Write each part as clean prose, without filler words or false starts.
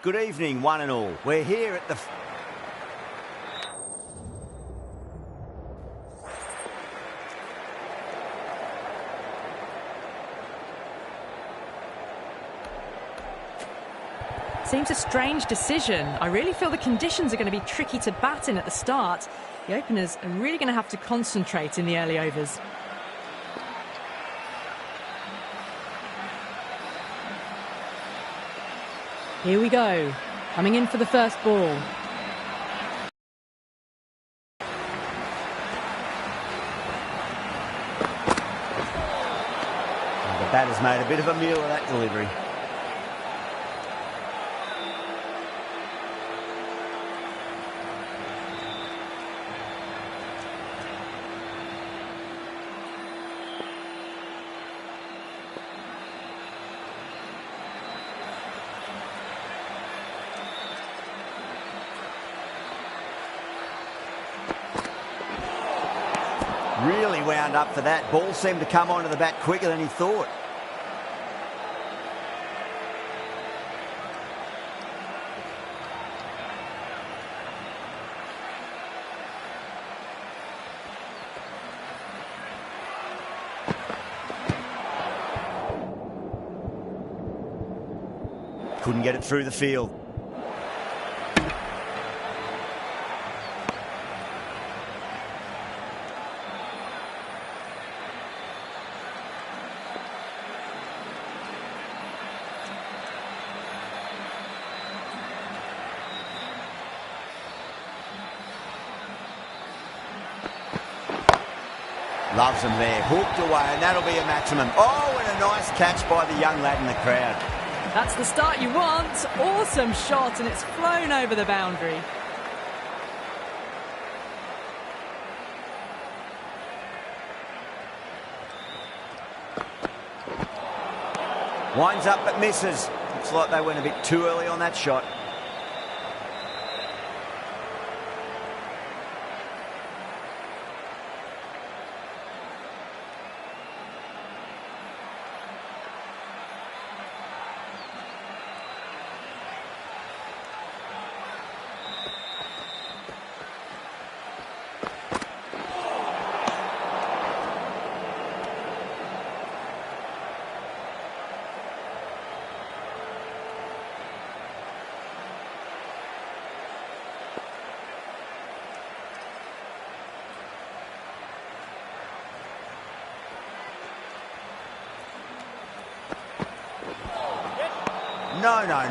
Good evening, one and all. We're here at the... Seems a strange decision. I really feel the conditions are going to be tricky to bat in at the start. The openers are really going to have to concentrate in the early overs. Here we go. Coming in for the first ball. The batter's made a bit of a meal of that delivery. Really wound up for that. Ball seemed to come onto the bat quicker than he thought. Couldn't get it through the field. Loves them there, hooked away, and that'll be a maximum. Oh, and a nice catch by the young lad in the crowd. That's the start you want. Awesome shot, and it's flown over the boundary. Winds up but misses. Looks like they went a bit too early on that shot.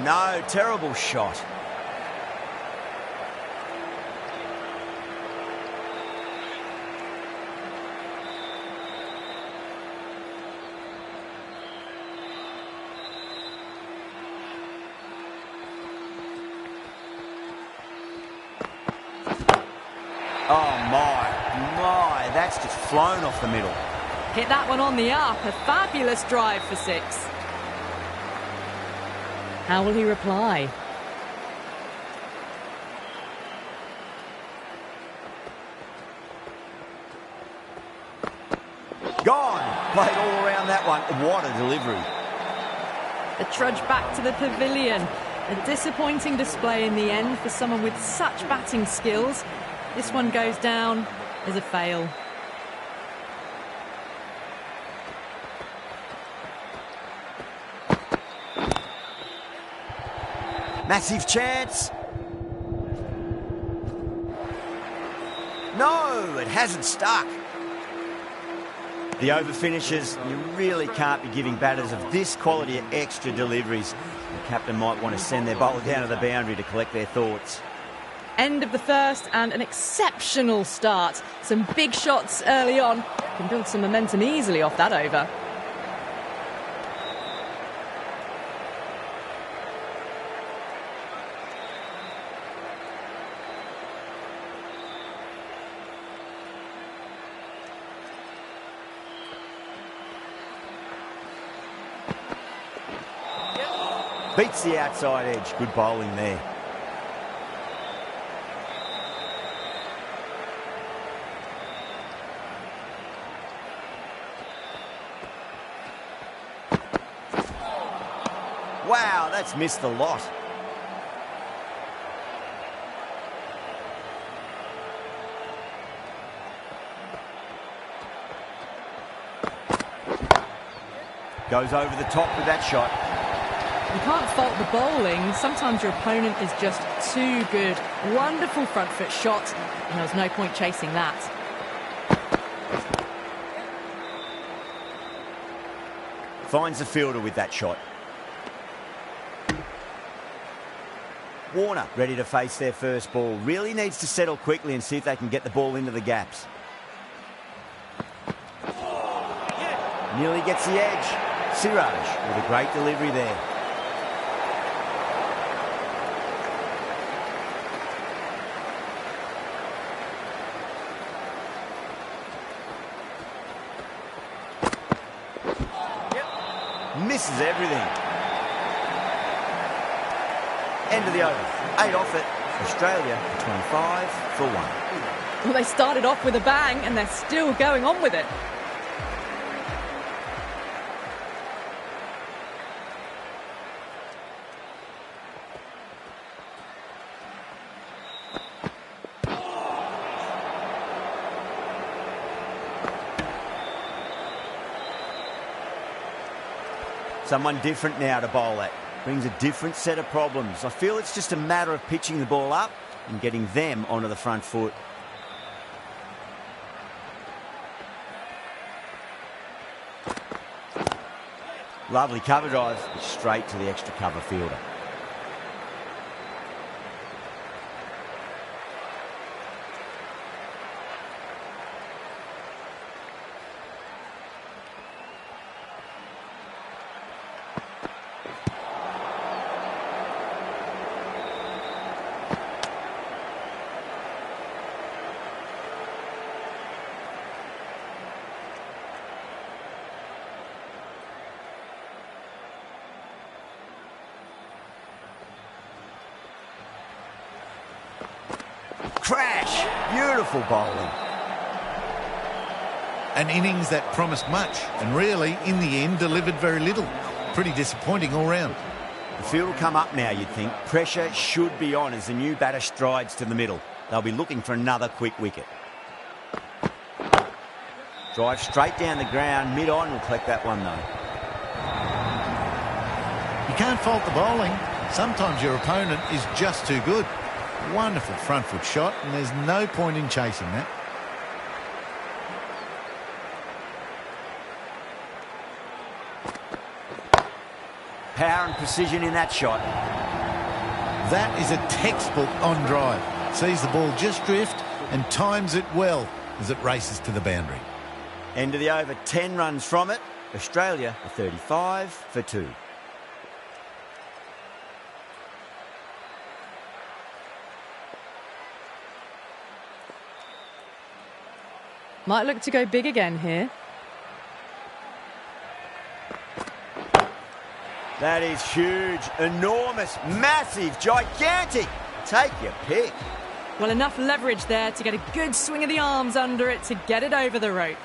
No, terrible shot. Oh my, that's just flown off the middle. Hit that one on the up, a fabulous drive for 6. How will he reply? Gone. Played all around that one. What a delivery. A trudge back to the pavilion. A disappointing display in the end for someone with such batting skills. This one goes down as a fail. Massive chance. No, it hasn't stuck. The over finishes, you really can't be giving batters of this quality extra deliveries. The captain might want to send their bowler down to the boundary to collect their thoughts. End of the first and an exceptional start. Some big shots early on. Can build some momentum easily off that over. Beats the outside edge. Good bowling there. Wow, that's missed the lot. Goes over the top with that shot. You can't fault the bowling. Sometimes your opponent is just too good. Wonderful front foot shot, and there was no point chasing that. Finds the fielder with that shot. Warner ready to face their first ball. Really needs to settle quickly and see if they can get the ball into the gaps. Nearly gets the edge. Siraj with a great delivery there. Misses everything. End of the over. 8 off it. Australia 25 for 1. Well, they started off with a bang and they're still going on with it. Someone different now to bowl at. Brings a different set of problems. I feel it's just a matter of pitching the ball up and getting them onto the front foot. Lovely cover drive, straight to the extra cover fielder. Crash! Beautiful bowling. An innings that promised much and really, in the end, delivered very little. Pretty disappointing all round. The field will come up now, you'd think. Pressure should be on as the new batter strides to the middle. They'll be looking for another quick wicket. Drive straight down the ground. Mid-on will collect that one, though. You can't fault the bowling. Sometimes your opponent is just too good. Wonderful front foot shot, and there's no point in chasing that. Power and precision in that shot. That is a textbook on drive. Sees the ball just drift and times it well as it races to the boundary. End of the over, 10 runs from it. Australia are 35 for 2. Might look to go big again here. That is huge, enormous, massive, gigantic. Take your pick. Well, enough leverage there to get a good swing of the arms under it to get it over the rope.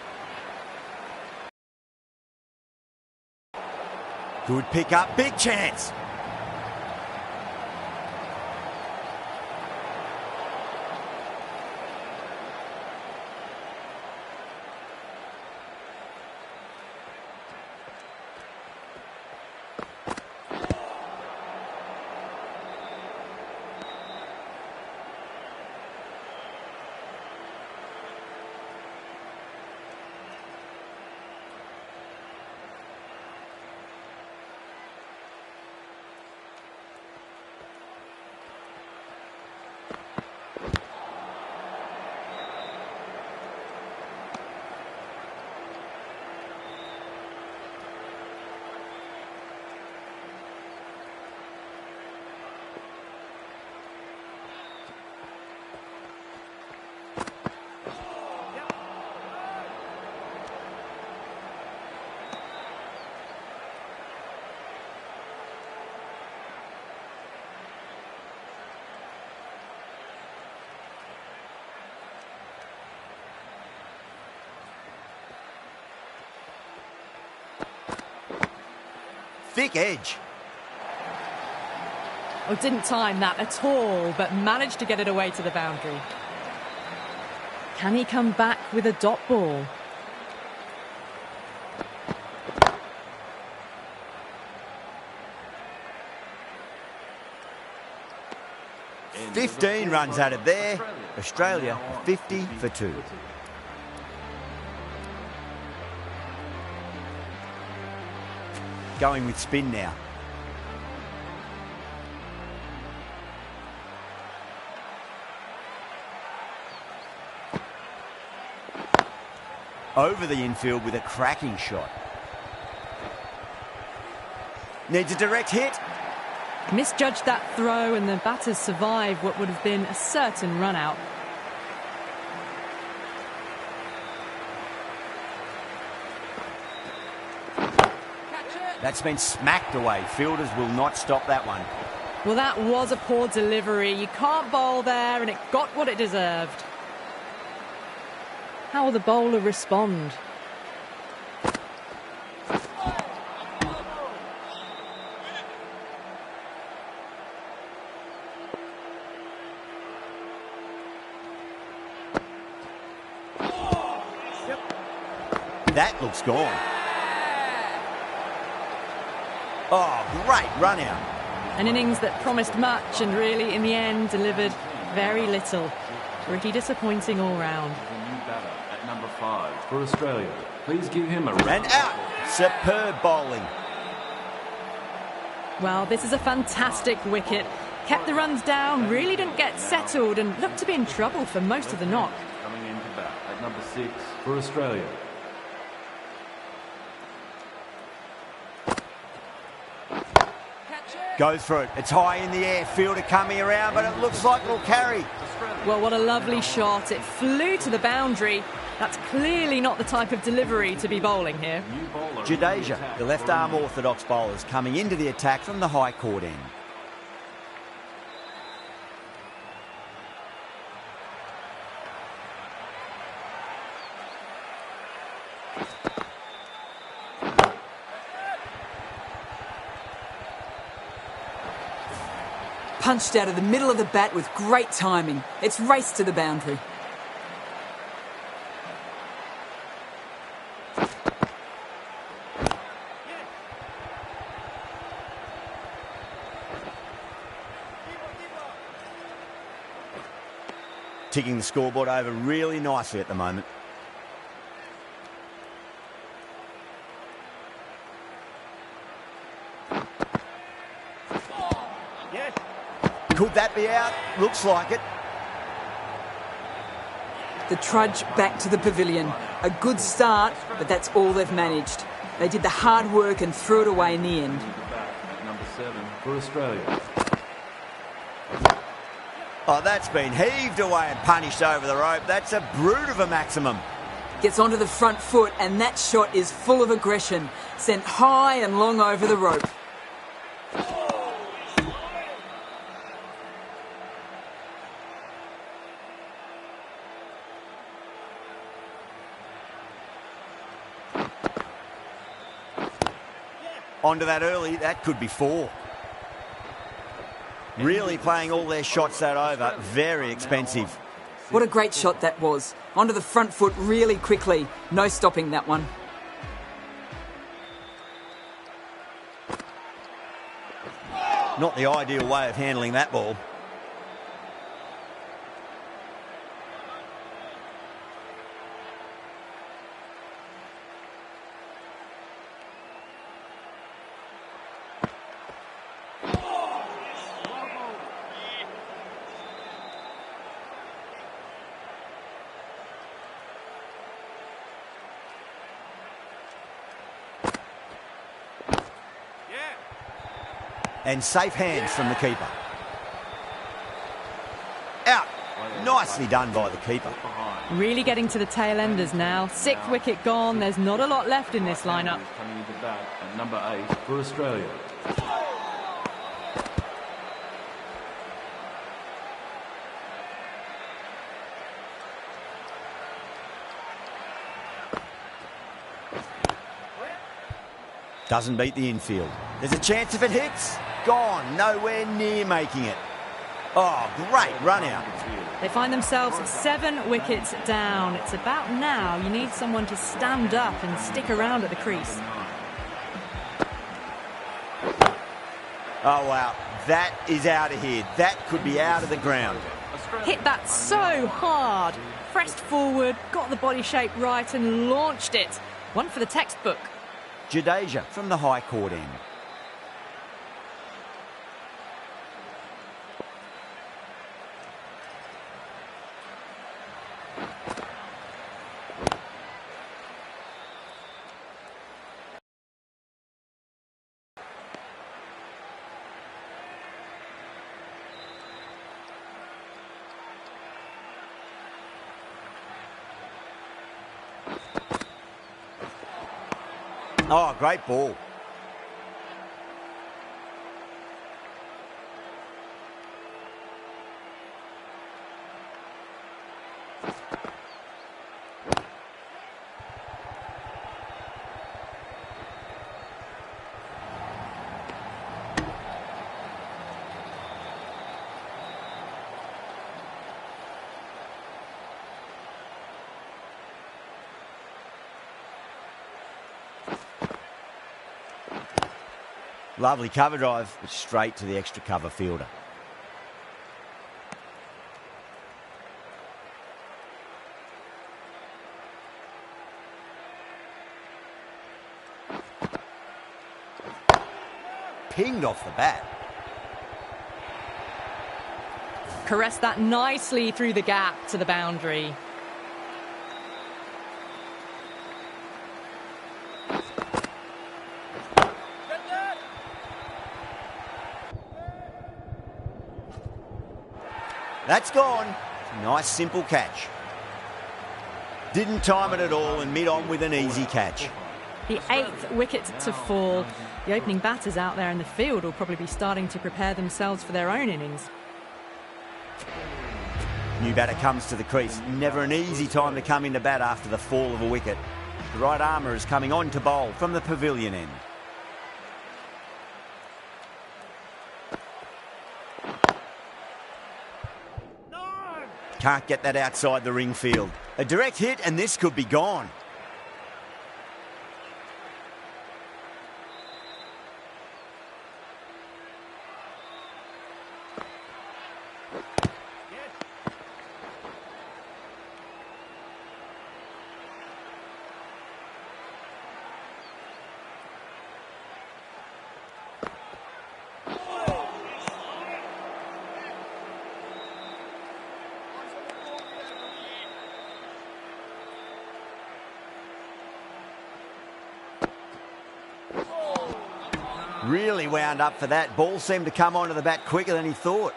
Good pick up, big chance. Thick edge. Oh, didn't time that at all, but managed to get it away to the boundary. Can he come back with a dot ball? 15 runs added there. Australia 50 for 2. Going with spin now. Over the infield with a cracking shot. Needs a direct hit. Misjudged that throw and the batters survived what would have been a certain run out. That's been smacked away. Fielders will not stop that one. Well, that was a poor delivery. You can't bowl there, and it got what it deserved. How will the bowler respond? That looks gone. Oh, great run out. An innings that promised much and really, in the end, delivered very little. Pretty disappointing all round. At number 5 for Australia. Please give him a round. And out. Superb bowling. Well, this is a fantastic wicket. Kept the runs down, really didn't get settled and looked to be in trouble for most of the knock. Coming into bat at number 6 for Australia. Goes for it. It's high in the air. Fielder coming around, but it looks like it'll carry. Well, what a lovely shot. It flew to the boundary. That's clearly not the type of delivery to be bowling here. Jadeja, the left-arm orthodox bowlers, coming into the attack from the high court end. Punched out of the middle of the bat with great timing. It's raced to the boundary. Ticking the scoreboard over really nicely at the moment. Could that be out? Looks like it. The trudge back to the pavilion. A good start, but that's all they've managed. They did the hard work and threw it away in the end. At number 7 for Australia. Oh, that's been heaved away and punished over the rope. That's a brute of a maximum. Gets onto the front foot, and that shot is full of aggression. Sent high and long over the rope. Onto that early, that could be 4. Really playing all their shots that over, very expensive. What a great shot that was. Onto the front foot really quickly. No stopping that one. Not the ideal way of handling that ball. And safe hands from the keeper. Out. Nicely done by the keeper. Really getting to the tail enders now. 6th wicket gone. There's not a lot left in this lineup. Coming into bat at number 8 for Australia. Doesn't beat the infield. There's a chance if it hits. Gone. Nowhere near making it. Oh, great run out. They find themselves 7 wickets down. It's about now you need someone to stand up and stick around at the crease. Oh, wow. That is out of here. That could be out of the ground. Hit that so hard. Pressed forward, got the body shape right and launched it. One for the textbook. Jadeja from the high court end. Oh, great ball. Lovely cover drive, but straight to the extra cover fielder. Pinged off the bat. Caressed that nicely through the gap to the boundary. That's gone. Nice simple catch. Didn't time it at all and mid-on with an easy catch. The 8th wicket to fall. The opening batters out there in the field will probably be starting to prepare themselves for their own innings. New batter comes to the crease. Never an easy time to come into bat after the fall of a wicket. The right armour is coming on to bowl from the pavilion end. Can't get that outside the ring field. A direct hit and this could be gone. Really wound up for that. Ball seemed to come onto the bat quicker than he thought.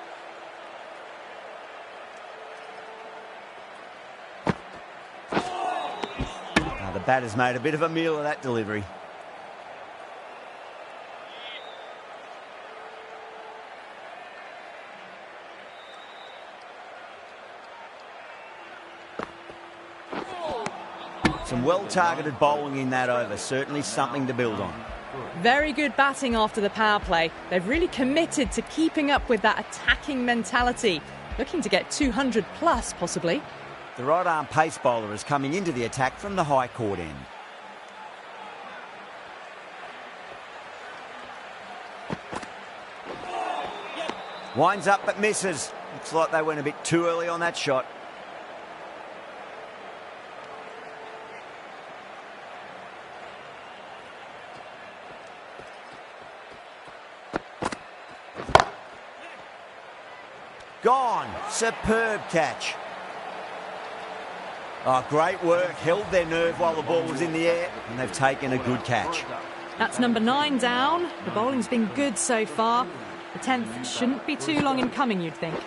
Now the batter's made a bit of a meal of that delivery. Some well-targeted bowling in that over. Certainly something to build on. Very good batting after the power play. They've really committed to keeping up with that attacking mentality. Looking to get 200 plus, possibly. The right arm pace bowler is coming into the attack from the high court end. Winds up but misses. Looks like they went a bit too early on that shot. Gone. Superb catch. Oh, great work. Held their nerve while the ball was in the air, and they've taken a good catch. That's number 9 down. The bowling's been good so far. The 10th shouldn't be too long in coming, you'd think.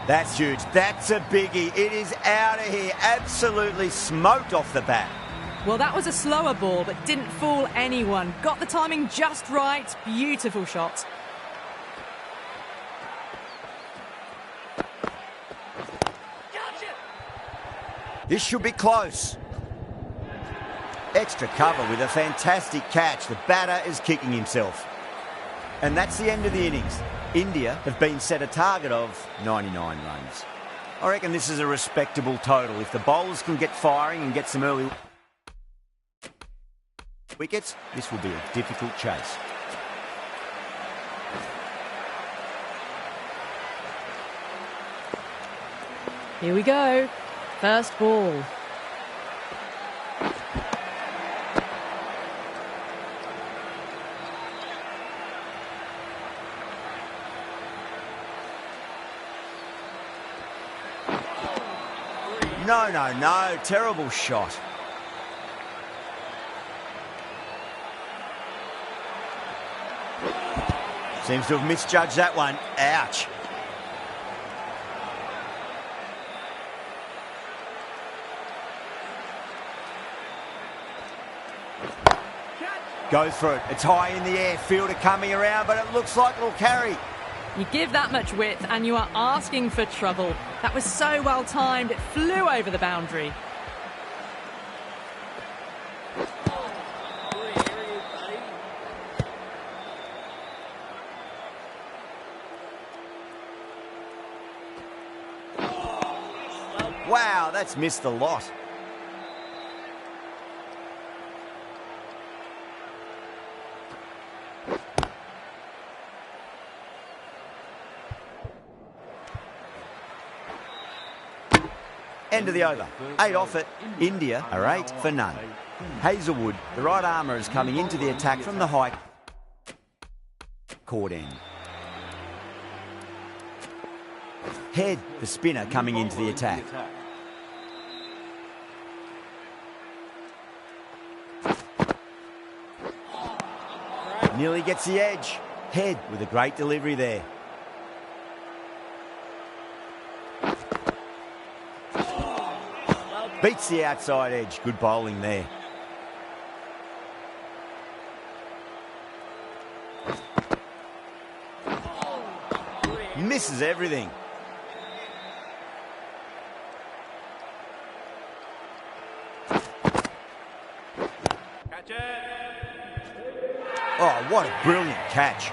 That's huge. That's a biggie. It is out of here. Absolutely smoked off the bat. Well, that was a slower ball, but didn't fool anyone. Got the timing just right. Beautiful shot. This should be close. Extra cover with a fantastic catch. The batter is kicking himself. And that's the end of the innings. India have been set a target of 99 runs. I reckon this is a respectable total. If the bowlers can get firing and get some early wickets, this will be a difficult chase. Here we go. First ball. No. Terrible shot. Seems to have misjudged that one. Ouch. Goes for it. It's high in the air. Fielder coming around, but it looks like it'll carry. You give that much width and you are asking for trouble. That was so well timed, it flew over the boundary. Wow, that's missed a lot. End of the over. 8 off it. India are 8 for none. Hazelwood, the right armour, is coming into the attack from the high court end. Head, the spinner, coming into the attack. Nearly gets the edge. Head with a great delivery there. Beats the outside edge. Good bowling there. Misses everything. Catch it. Oh, what a brilliant catch.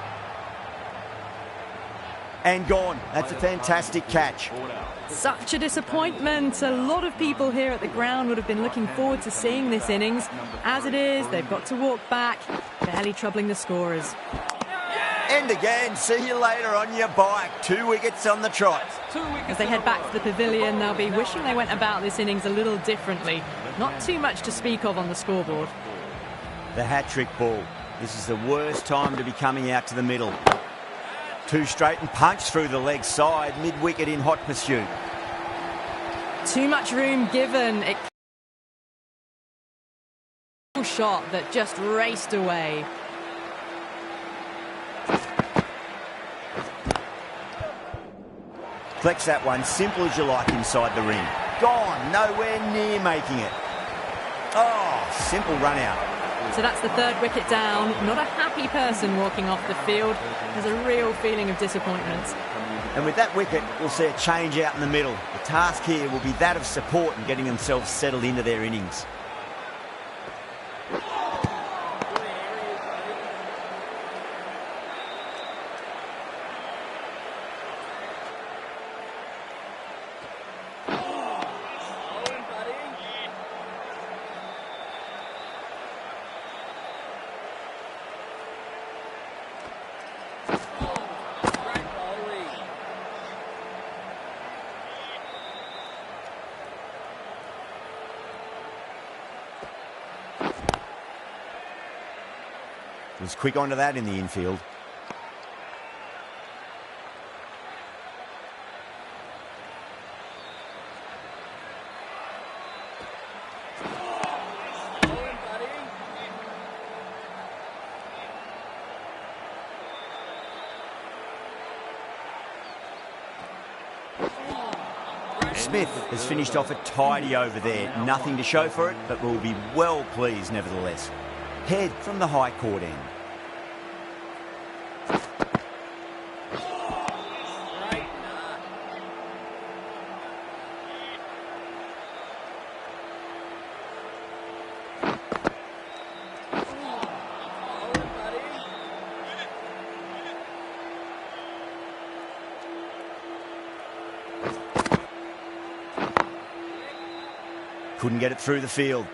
And gone. That's a fantastic catch. Such a disappointment. A lot of people here at the ground would have been looking forward to seeing this innings. As it is, they've got to walk back, barely troubling the scorers. End again. See you later on your bike. 2 wickets on the trot. As they head back to the pavilion, they'll be wishing they went about this innings a little differently. Not too much to speak of on the scoreboard. The hat-trick ball. This is the worst time to be coming out to the middle. 2 straight and punch through the leg side, mid-wicket in hot pursuit. Too much room given. A shot that just raced away. Flex that one, simple as you like inside the ring. Gone, nowhere near making it. Oh, simple run out. So that's the 3rd wicket down. Not a happy person walking off the field. There's a real feeling of disappointment. And with that wicket, we'll see a change out in the middle. The task here will be that of support and getting themselves settled into their innings. Was quick onto that in the infield. Smith has finished off a tidy over there. Nothing to show for it, but will be well pleased nevertheless. Head from the high court end. Couldn't get it through the field.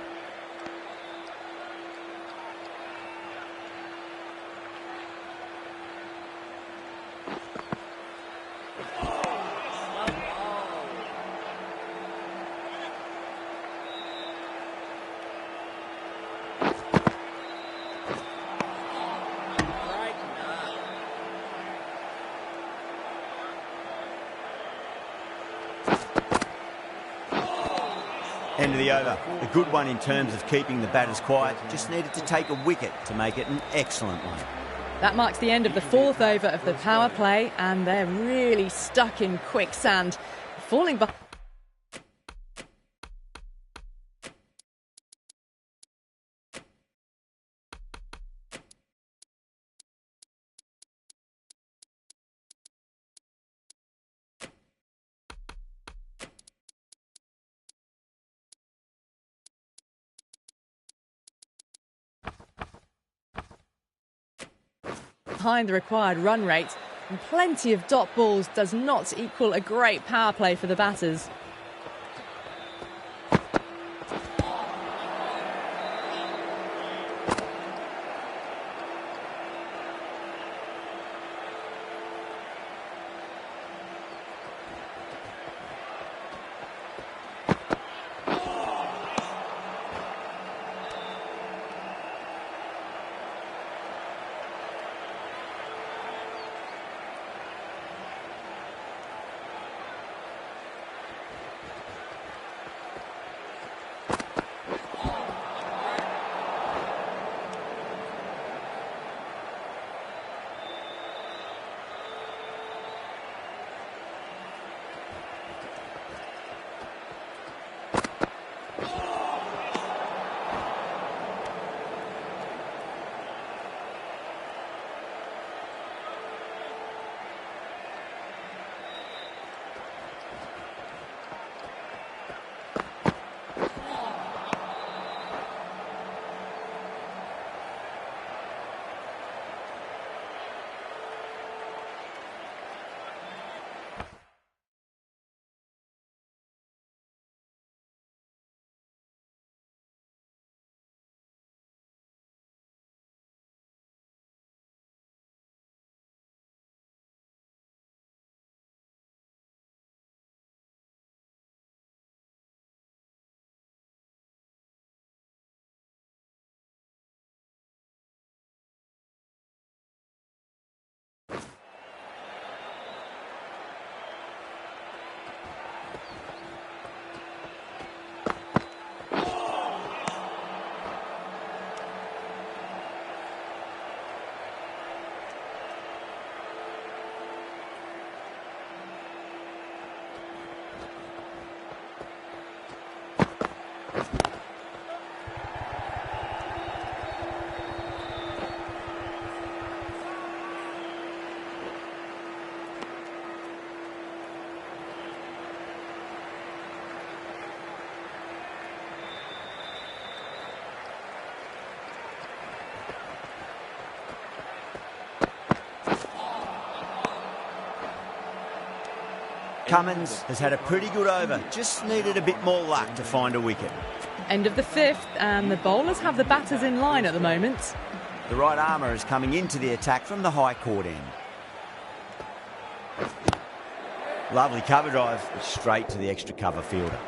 End of the over. A good one in terms of keeping the batters quiet. Just needed to take a wicket to make it an excellent one. That marks the end of the fourth over of the power play, and they're really stuck in quicksand. Falling behind. Behind the required run rate, and plenty of dot balls does not equal a great power play for the batters. Cummins has had a pretty good over, just needed a bit more luck to find a wicket. End of the fifth, and the bowlers have the batters in line at the moment. The right armour is coming into the attack from the high court end. Lovely cover drive, straight to the extra cover fielder.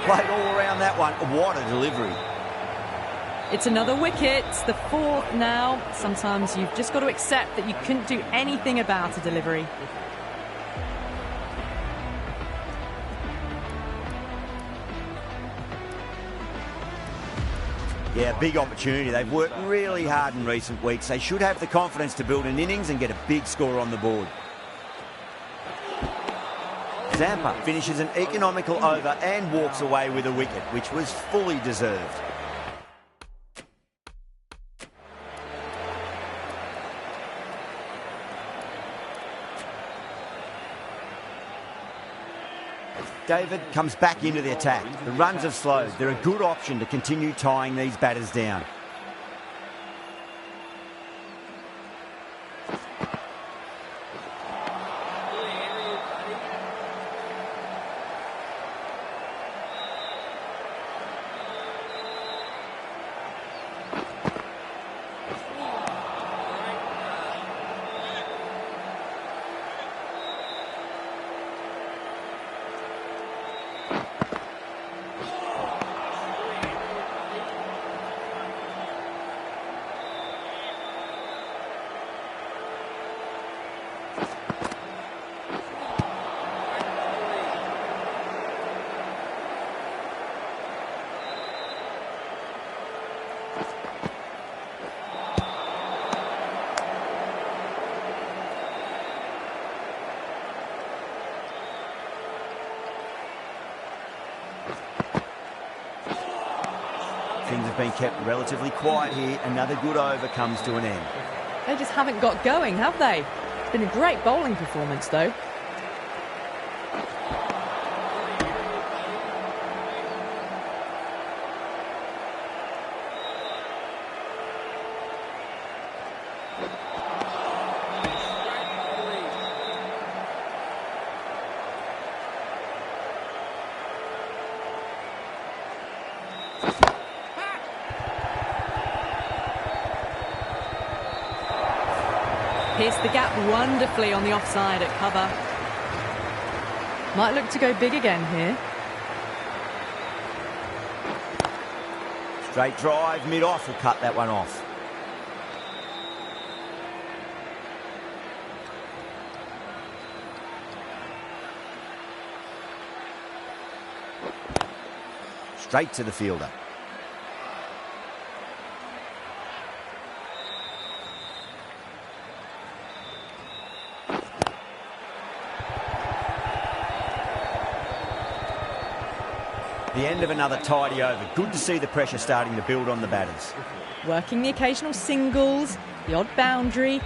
played all around that one. What a delivery. It's another wicket, the fourth now. Sometimes you've just got to accept that you couldn't do anything about a delivery. Yeah, big opportunity. They've worked really hard in recent weeks. They should have the confidence to build an innings and get a big score on the board. Zampa finishes an economical over and walks away with a wicket, which was fully deserved. David comes back into the attack. The runs have slowed. They're a good option to continue tying these batters down. Things have been kept relatively quiet here. Another good over comes to an end. They just haven't got going, have they? It's been a great bowling performance, though. Pierced the gap wonderfully on the offside at cover. Might look to go big again here. Straight drive, mid-off will cut that one off. Straight to the fielder. The end of another tidy over. Good to see the pressure starting to build on the batters. Working the occasional singles, the odd boundary,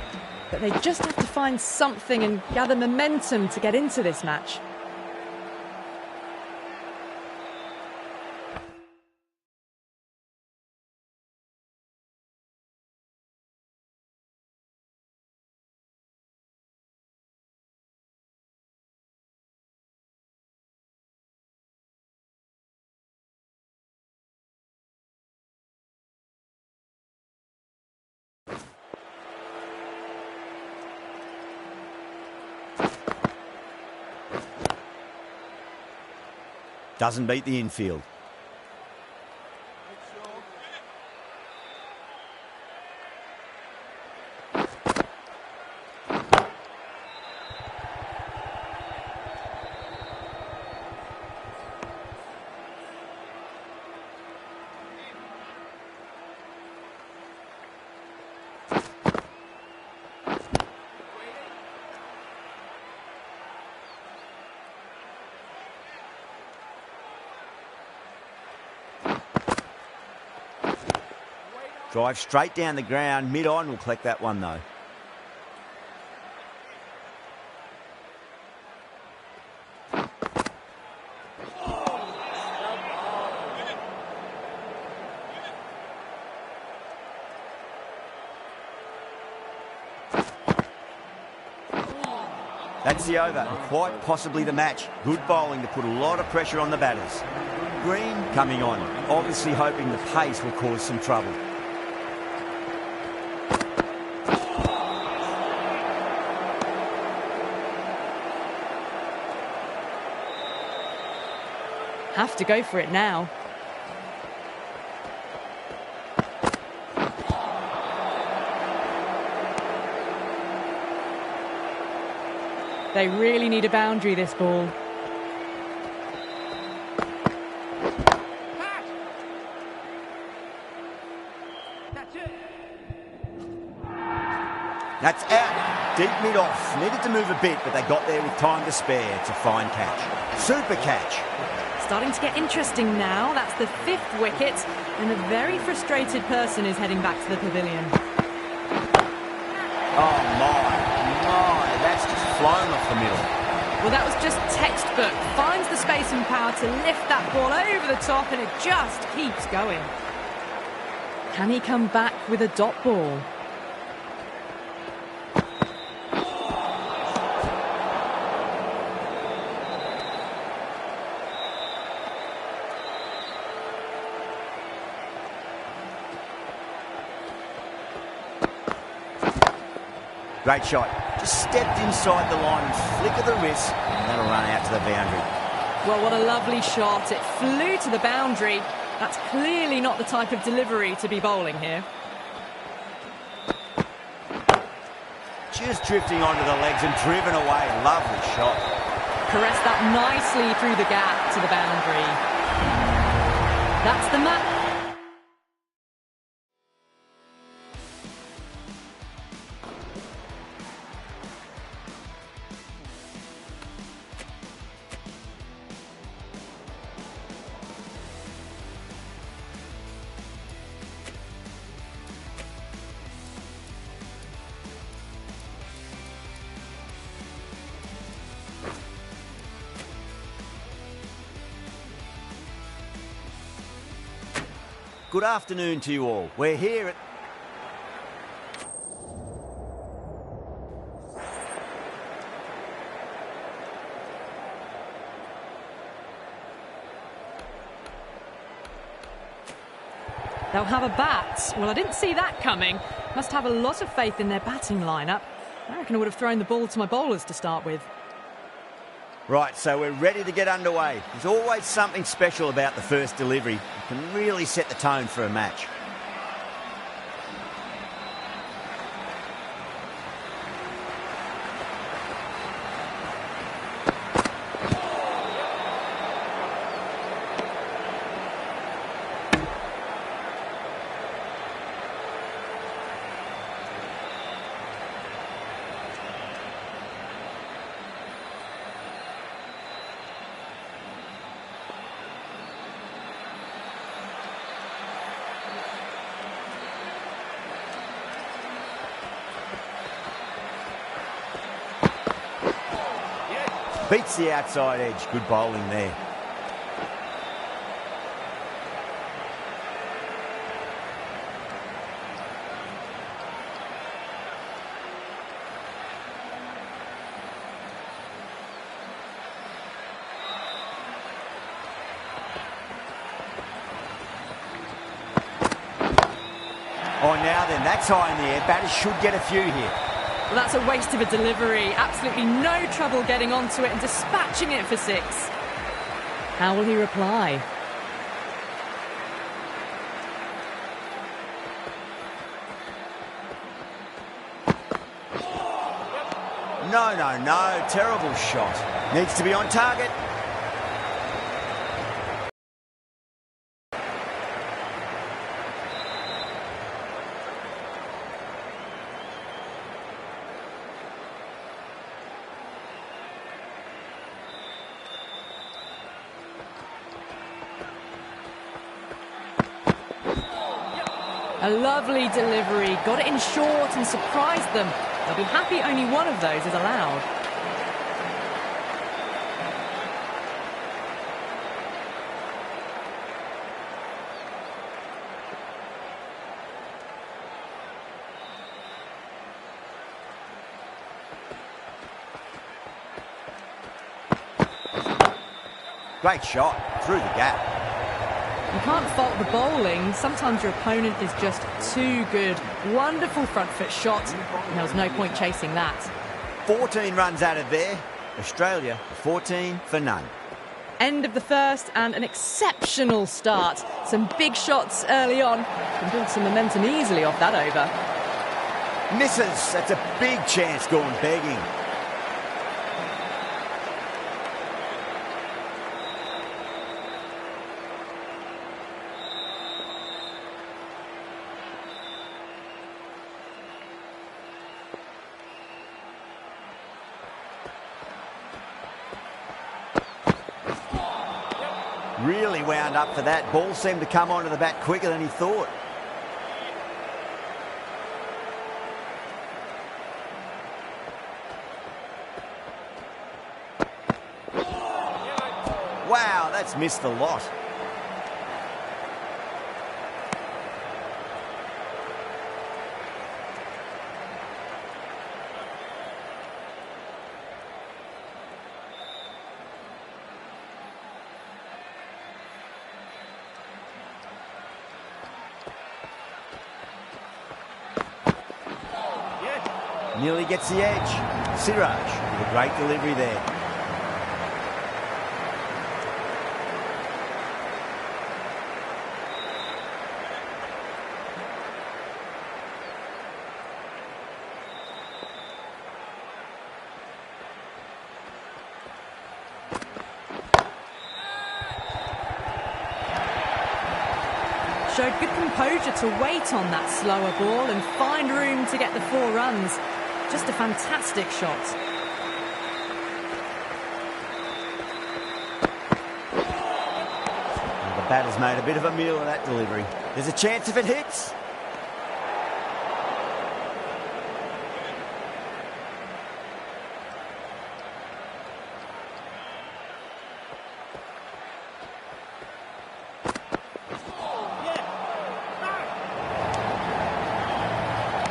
but they just have to find something and gather momentum to get into this match. Doesn't beat the infield. Drive straight down the ground, mid-on will collect that one though. That's the over, and quite possibly the match. Good bowling to put a lot of pressure on the batters. Green coming on, obviously hoping the pace will cause some trouble. Have to go for it now. They really need a boundary, this ball. That's out. Deep mid-off. Needed to move a bit, but they got there with time to spare. It's a fine catch. Super catch. Starting to get interesting now. That's the 5th wicket, and a very frustrated person is heading back to the pavilion. Oh, my. That's just flown off the middle. Well, that was just textbook. Finds the space and power to lift that ball over the top, and it just keeps going. Can he come back with a dot ball? Great shot. Just stepped inside the line and flick of the wrist, and that'll run out to the boundary. Well, what a lovely shot. It flew to the boundary. That's clearly not the type of delivery to be bowling here. Just drifting onto the legs and driven away. Lovely shot. Caressed that nicely through the gap to the boundary. That's the match. Good afternoon to you all. We're here at... They'll have a bat. Well, I didn't see that coming. Must have a lot of faith in their batting lineup. I reckon I would have thrown the ball to my bowlers to start with. Right, so we're ready to get underway. There's always something special about the first delivery. It can really set the tone for a match. Beats the outside edge. Good bowling there. Oh, now then, that's high in the air. Batters should get a few here. Well, that's a waste of a delivery. Absolutely no trouble getting onto it and dispatching it for 6. How will he reply? No. Terrible shot. Needs to be on target. A lovely delivery, got it in short and surprised them. They'll be happy only one of those is allowed. Great shot, through the gap. You can't fault the bowling. Sometimes your opponent is just too good. Wonderful front foot shot. And there was no point chasing that. 14 runs out of there. Australia, 14 for none. End of the first and an exceptional start. Some big shots early on. Can build some momentum easily off that over. Misses. That's a big chance gone begging. Really wound up for that. Ball seemed to come onto the bat quicker than he thought. Wow, that's missed the lot. Nearly gets the edge. Siraj with a great delivery there. Showed good composure to wait on that slower ball and find room to get the 4 runs. Just a fantastic shot. And the batter's made a bit of a meal of that delivery. There's a chance if it hits.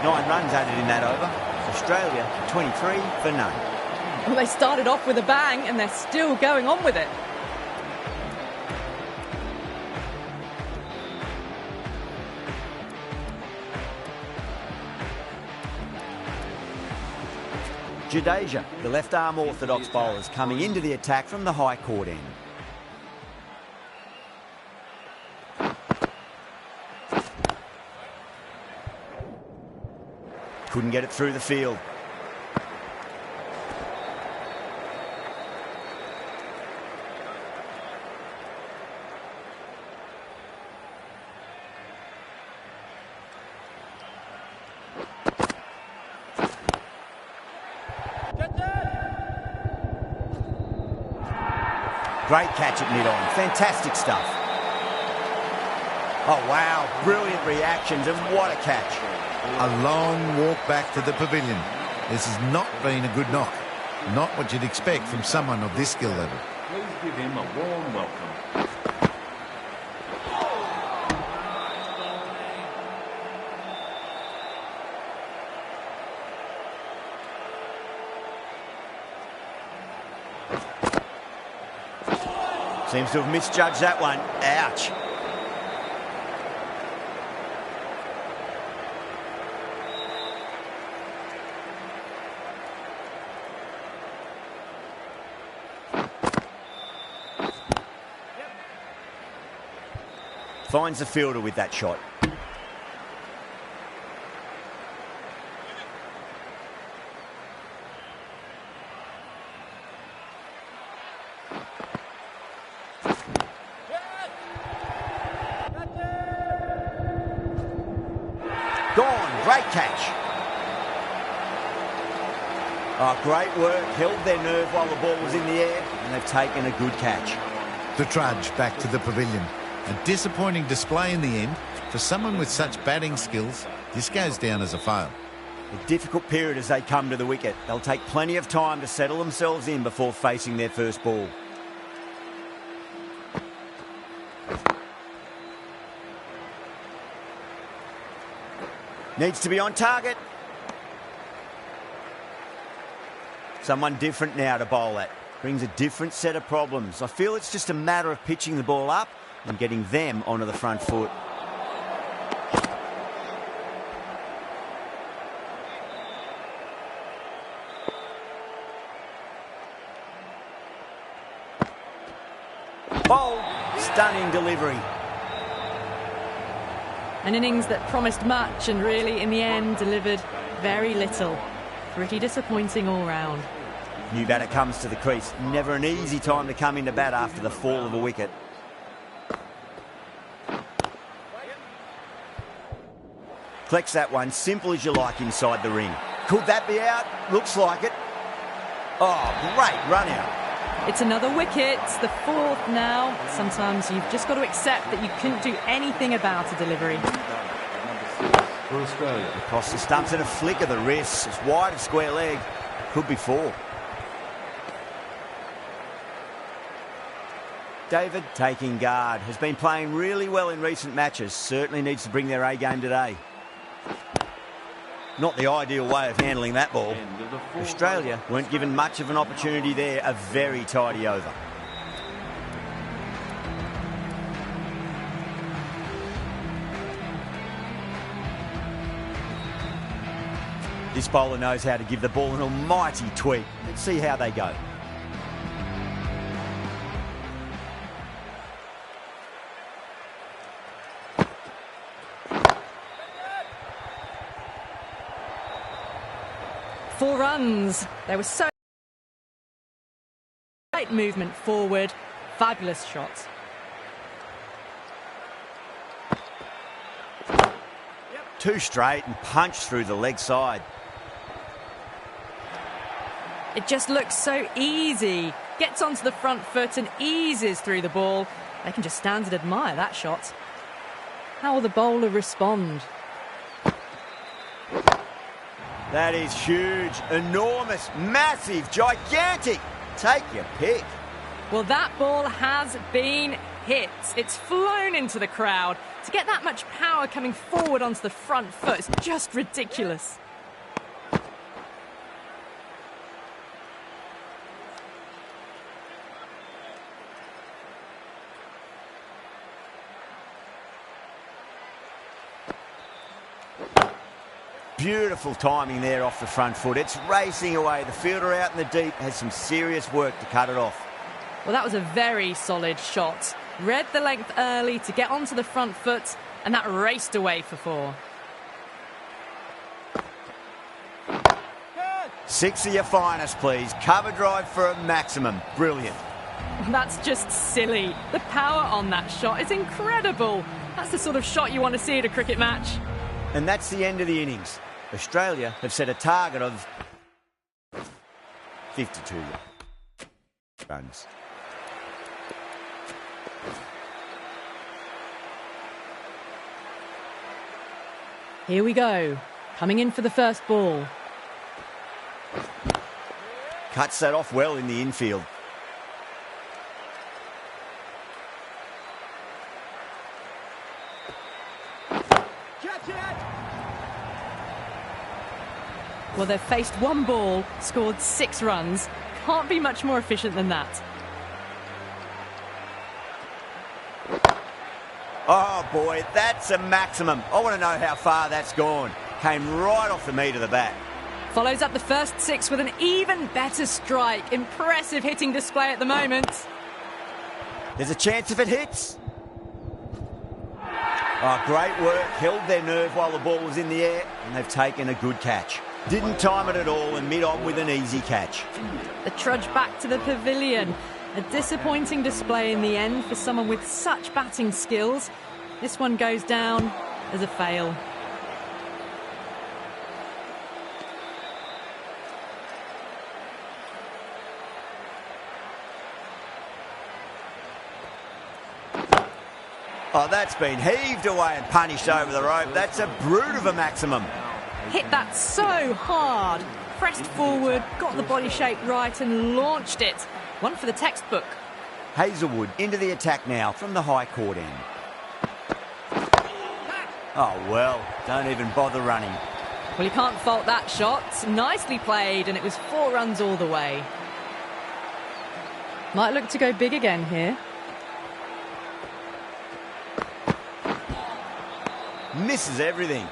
Nine runs added in that over. Australia 23 for none. Well, they started off with a bang and they're still going on with it. Jadeja, the left-arm orthodox bowlers, coming into the attack from the high court end. Couldn't get it through the field. Great catch at mid-on. Fantastic stuff. Oh, wow. Brilliant reactions and what a catch. A long walk back to the pavilion. This has not been a good knock. Not what you'd expect from someone of this skill level. Please give him a warm welcome. Seems to have misjudged that one. Ouch. Finds the fielder with that shot. Gone. Great catch. Oh, great work. Held their nerve while the ball was in the air, and they've taken a good catch. The trudge back to the pavilion. A disappointing display in the end. For someone with such batting skills, this goes down as a fail. A difficult period as they come to the wicket. They'll take plenty of time to settle themselves in before facing their first ball. Needs to be on target. Someone different now to bowl at. Brings a different set of problems. I feel it's just a matter of pitching the ball up and getting them onto the front foot. Stunning delivery. An innings that promised much and really, in the end, delivered very little. Pretty disappointing all round. New batter comes to the crease. Never an easy time to come into bat after the fall of a wicket. Collects that one, simple as you like, inside the ring. Could that be out? Looks like it. Oh, great run out. It's another wicket, the fourth now. Sometimes you've just got to accept that you couldn't do anything about a delivery. For Australia. Across the stumps and a flick of the wrist. It's wide of square leg. Could be four. David taking guard. Has been playing really well in recent matches. Certainly needs to bring their A game today. Not the ideal way of handling that ball. Australia weren't given much of an opportunity there. A very tidy over. This bowler knows how to give the ball an almighty tweak. Let's see how they go. Four runs. There was so great movement forward. Fabulous shots. Two straight and punched through the leg side. It just looks so easy. Gets onto the front foot and eases through the ball. They can just stand and admire that shot. How will the bowler respond? That is huge, enormous, massive, gigantic. Take your pick. Well, that ball has been hit. It's flown into the crowd. To get that much power coming forward onto the front foot is just ridiculous. Beautiful timing there off the front foot. It's racing away. The fielder out in the deep has some serious work to cut it off. Well, that was a very solid shot. Read the length early to get onto the front foot, and that raced away for four. Six of your finest, please. Cover drive for a maximum. Brilliant. That's just silly. The power on that shot is incredible. That's the sort of shot you want to see at a cricket match. And that's the end of the innings. Australia have set a target of 52 runs. Here we go. Coming in for the first ball. Cuts that off well in the infield. Well, they've faced one ball, scored 6 runs. Can't be much more efficient than that. Oh, boy, that's a maximum. I want to know how far that's gone. Came right off the meat of the bat. Follows up the first 6 with an even better strike. Impressive hitting display at the moment. There's a chance if it hits. Oh, great work. Held their nerve while the ball was in the air, and they've taken a good catch. Didn't time it at all and mid-on with an easy catch. The trudge back to the pavilion. A disappointing display in the end for someone with such batting skills. This one goes down as a fail. Oh, that's been heaved away and punished over the rope. That's a brute of a maximum. Hit that so hard. Pressed forward, got the body shape right and launched it. One for the textbook. Hazelwood into the attack now from the high court end. Oh, well, don't even bother running. Well, you can't fault that shot. Nicely played, and it was 4 runs all the way. Might look to go big again here. Misses everything.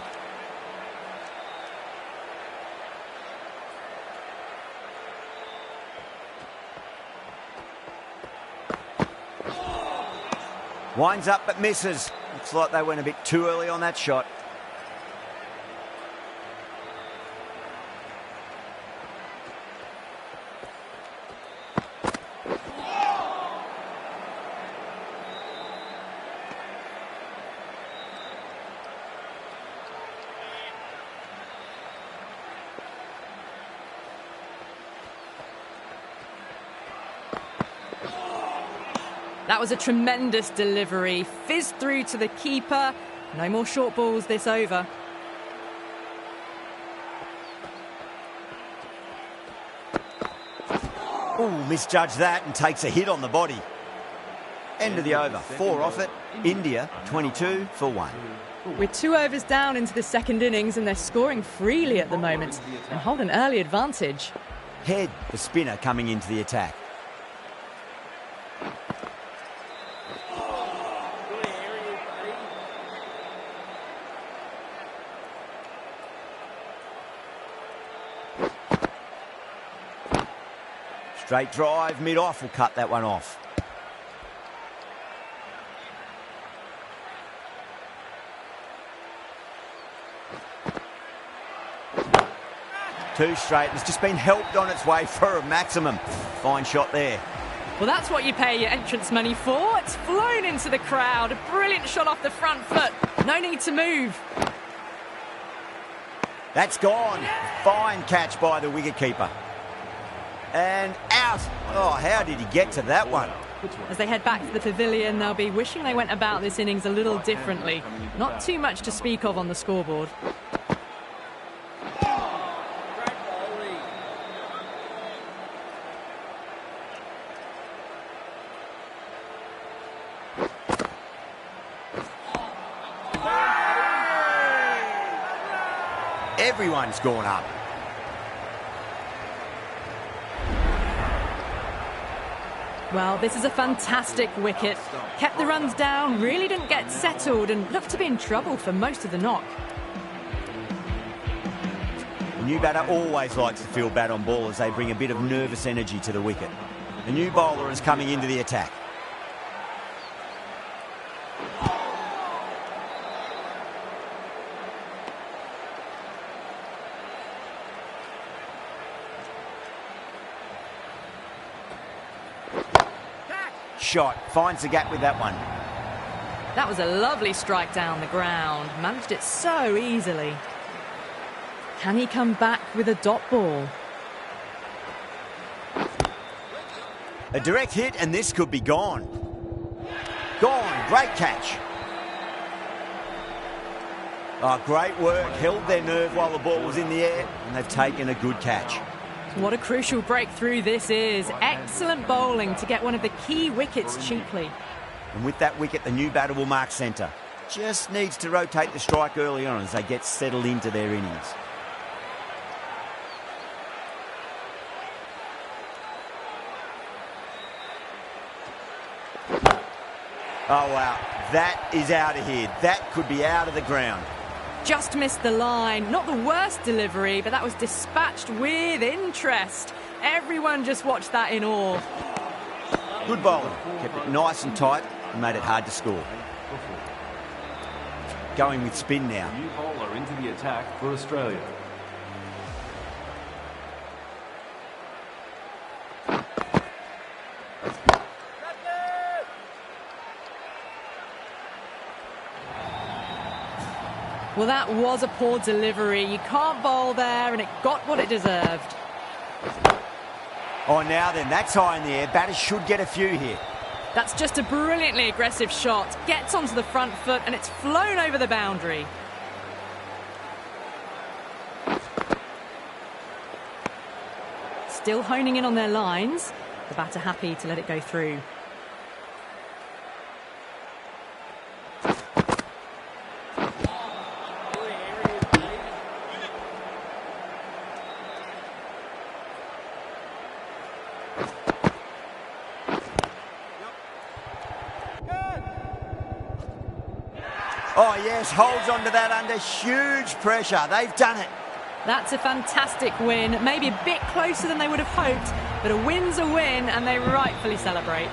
Winds up but misses. Looks like they went a bit too early on that shot. That was a tremendous delivery. Fizzed through to the keeper. No more short balls this over. Ooh, misjudged that and takes a hit on the body. End of the over. 4 off it. India 22 for 1. We're 2 overs down into the second innings and they're scoring freely at the moment and hold an early advantage. Head, the spinner, coming into the attack. Straight drive, mid-off will cut that one off. Two straight. It's just been helped on its way for a maximum. Fine shot there. Well, that's what you pay your entrance money for. It's flown into the crowd. A brilliant shot off the front foot. No need to move. That's gone. Fine catch by the wicketkeeper. And out. Oh, how did he get to that one? As they head back to the pavilion, they'll be wishing they went about this innings a little differently. Not too much to speak of on the scoreboard. Everyone's gone up. Well, this is a fantastic wicket. Kept the runs down, really didn't get settled and looked to be in trouble for most of the knock. The new batter always likes to feel bad on ball as they bring a bit of nervous energy to the wicket. The new bowler is coming into the attack. Shot, finds the gap with that one. That was a lovely strike down the ground. Managed it so easily. Can he come back with a dot ball? A direct hit and this could be gone. Gone, great catch. Oh, great work, held their nerve while the ball was in the air and they've taken a good catch. What a crucial breakthrough this is. Excellent bowling to get one of the key wickets cheaply. And with that wicket, the new batter will mark centre. Just needs to rotate the strike early on as they get settled into their innings. Oh, wow. That is out of here. That could be out of the ground. Just missed the line. Not the worst delivery, but that was dispatched with interest. Everyone just watched that in awe. Good bowling. Kept it nice and tight and made it hard to score. Going with spin now. New bowler into the attack for Australia. Well, that was a poor delivery. You can't bowl there, and it got what it deserved. Oh, now then, that's high in the air. Batters should get a few here. That's just a brilliantly aggressive shot. Gets onto the front foot, and it's flown over the boundary. Still honing in on their lines. The batter happy to let it go through. Oh, yes, holds on to that under huge pressure. They've done it. That's a fantastic win. Maybe a bit closer than they would have hoped, but a win's a win, and they rightfully celebrate.